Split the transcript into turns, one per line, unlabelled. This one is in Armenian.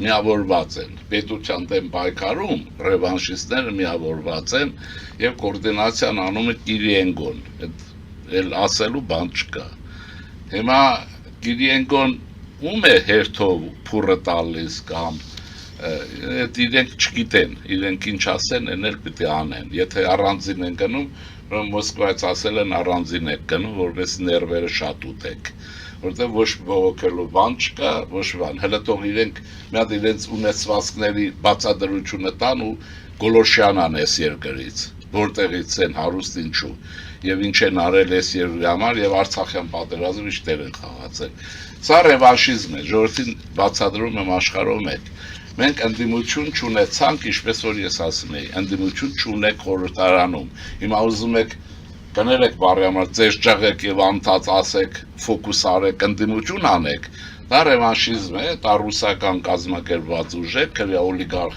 միավորված են, պետության դեմ պայքարում ռևանշիստները միավորված են եւ կոորդինացիան անում է Կիրիենկոն, էլ ասելու բան չկա։ Հիմա Կիրիենկոն ում է հերթով փուրը տալիս կամ իրենք չգիտեն, իրենք ինչ ասեն, են էլ պիտի անեն։ Եթե առանձին են գնում, Մոսկվայից ասել են առանձին եք գնում, որպես ներվերը շատ ուտեք, որտեղ ոչ բողոքելու բան չկա, ոչ բան։ Հələ թող իրենք մի հատ իրենց ունեցվածքների բացատրությունը տան ու Գոլոշյանան էս երկրից, որտեղից են հարուստ ինչու, եւ ինչ են արել էս երկրի համար եւ Արցախյան պատերազմը ինչ դեր են խաղացել։ Սա ռևանշիզմ է, ժողովրդին բացատրում եմ աշխարհով մեկ։ Մենք ընդդիմություն չունեցանք, ինչպես որ ես ասում էի, ընդդիմություն չունեք խորհրդարանում։ Հիմա ուզում եք կներեք բարի համար, ձեր ճղեք եւ անթաց ասեք, ֆոկուս արեք, ընդդիմություն անեք։ Դա ռևանշիզմ է, դա ռուսական կազմակերպված ուժ է, քրեա օլիգարխ